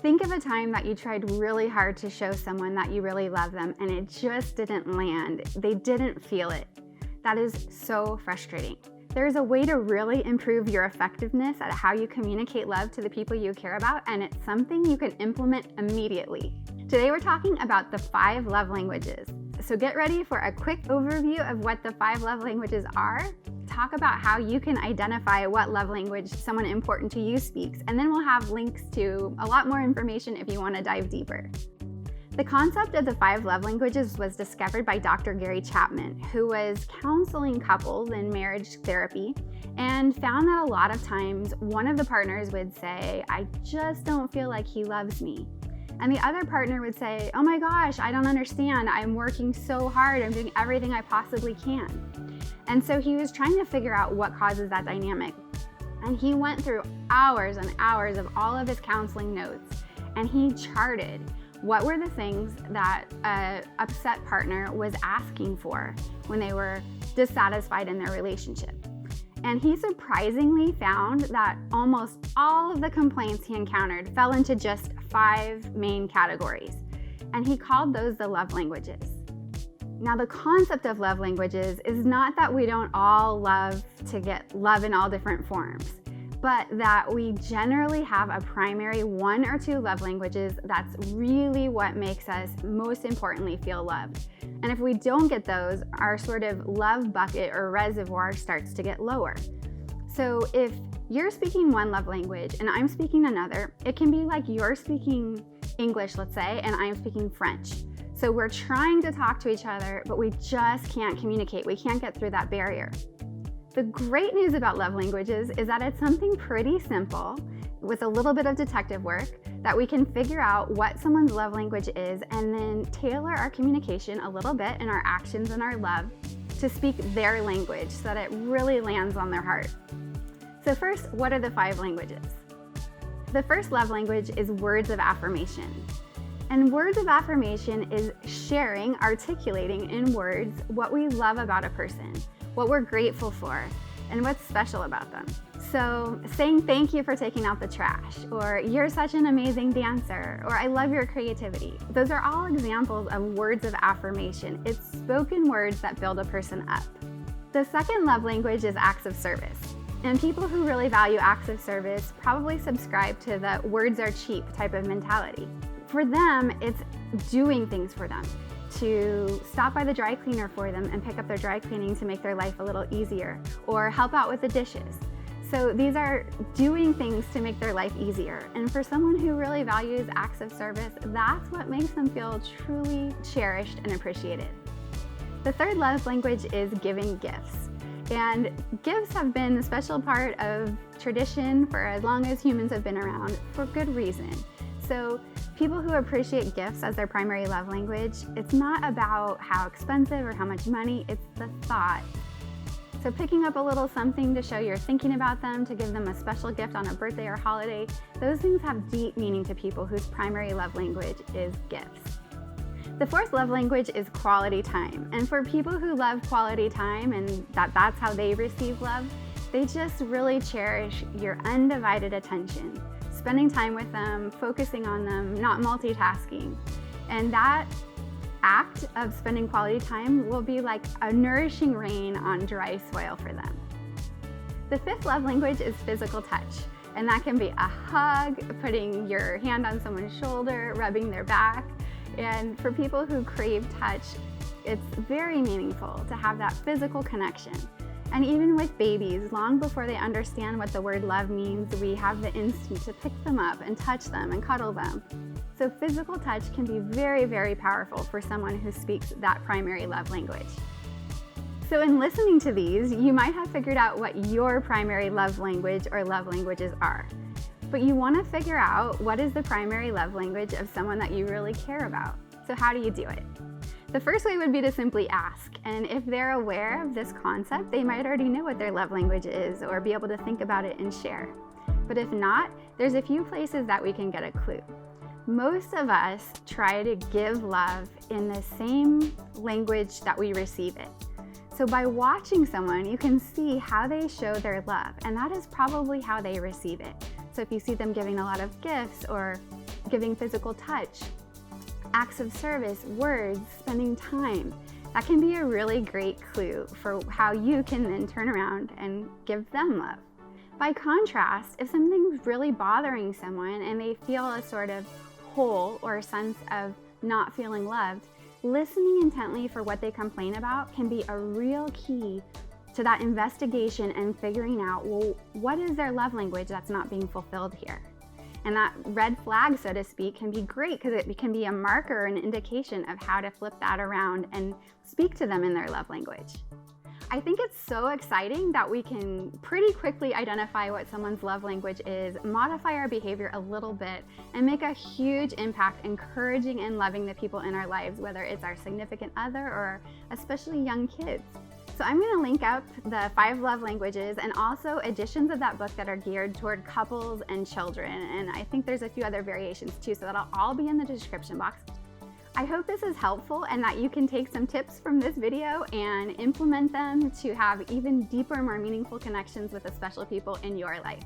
Think of a time that you tried really hard to show someone that you really love them and it just didn't land. They didn't feel it. That is so frustrating. There is a way to really improve your effectiveness at how you communicate love to the people you care about, and it's something you can implement immediately. Today we're talking about the 5 love languages. So get ready for a quick overview of what the 5 love languages are, talk about how you can identify what love language someone important to you speaks, and then we'll have links to a lot more information if you want to dive deeper. The concept of the 5 love languages was discovered by Dr. Chapman, who was counseling couples in marriage therapy and found that a lot of times one of the partners would say, "I just don't feel like he loves me." And the other partner would say, "Oh my gosh, I don't understand. I'm working so hard. I'm doing everything I possibly can." And so he was trying to figure out what causes that dynamic. And he went through hours and hours of all of his counseling notes, and he charted what were the things that an upset partner was asking for when they were dissatisfied in their relationship. And he surprisingly found that almost all of the complaints he encountered fell into just 5 main categories. And he called those the love languages. Now, the concept of love languages is not that we don't all love to get love in all different forms, but that we generally have a primary 1 or 2 love languages that's really what makes us most importantly feel loved. And if we don't get those, our sort of love bucket or reservoir starts to get lower. So if you're speaking one love language and I'm speaking another, it can be like you're speaking English, let's say, and I'm speaking French. So we're trying to talk to each other, but we just can't communicate. We can't get through that barrier. The great news about love languages is that it's something pretty simple with a little bit of detective work that we can figure out what someone's love language is and then tailor our communication a little bit and our actions and our love to speak their language so that it really lands on their heart. So first, what are the 5 languages? The first love language is words of affirmation. And words of affirmation is sharing, articulating in words what we love about a person, what we're grateful for, and what's special about them. So saying thank you for taking out the trash, or you're such an amazing dancer, or I love your creativity. Those are all examples of words of affirmation. It's spoken words that build a person up. The second love language is acts of service. And people who really value acts of service probably subscribe to the words are cheap type of mentality. For them, it's doing things for them, to stop by the dry cleaner for them and pick up their dry cleaning to make their life a little easier, or help out with the dishes. So these are doing things to make their life easier. And for someone who really values acts of service, that's what makes them feel truly cherished and appreciated. The third love language is giving gifts. And gifts have been a special part of tradition for as long as humans have been around, for good reason. So people who appreciate gifts as their primary love language, it's not about how expensive or how much money, it's the thought. So picking up a little something to show you're thinking about them, to give them a special gift on a birthday or holiday, those things have deep meaning to people whose primary love language is gifts. The fourth love language is quality time. And for people who love quality time and that's how they receive love, they just really cherish your undivided attention. Spending time with them, focusing on them, not multitasking. And that act of spending quality time will be like a nourishing rain on dry soil for them. The fifth love language is physical touch. And that can be a hug, putting your hand on someone's shoulder, rubbing their back. And for people who crave touch, it's very meaningful to have that physical connection. And even with babies, long before they understand what the word love means, we have the instinct to pick them up and touch them and cuddle them. So physical touch can be very, very powerful for someone who speaks that primary love language. So in listening to these, you might have figured out what your primary love language or love languages are. But you want to figure out what is the primary love language of someone that you really care about. So how do you do it? The first way would be to simply ask, and if they're aware of this concept, they might already know what their love language is or be able to think about it and share. But if not, there's a few places that we can get a clue. Most of us try to give love in the same language that we receive it. So by watching someone, you can see how they show their love, and that is probably how they receive it. So if you see them giving a lot of gifts or giving physical touch, acts of service, words, spending time. That can be a really great clue for how you can then turn around and give them love. By contrast, if something's really bothering someone and they feel a sort of hole or a sense of not feeling loved, listening intently for what they complain about can be a real key to that investigation and figuring out, well, what is their love language that's not being fulfilled here? And that red flag, so to speak, can be great because it can be a marker, an indication of how to flip that around and speak to them in their love language. I think it's so exciting that we can pretty quickly identify what someone's love language is, modify our behavior a little bit, and make a huge impact encouraging and loving the people in our lives, whether it's our significant other or especially young kids. So I'm going to link up the 5 love languages and also editions of that book that are geared toward couples and children. And I think there's a few other variations too, so that'll all be in the description box. I hope this is helpful and that you can take some tips from this video and implement them to have even deeper, more meaningful connections with the special people in your life.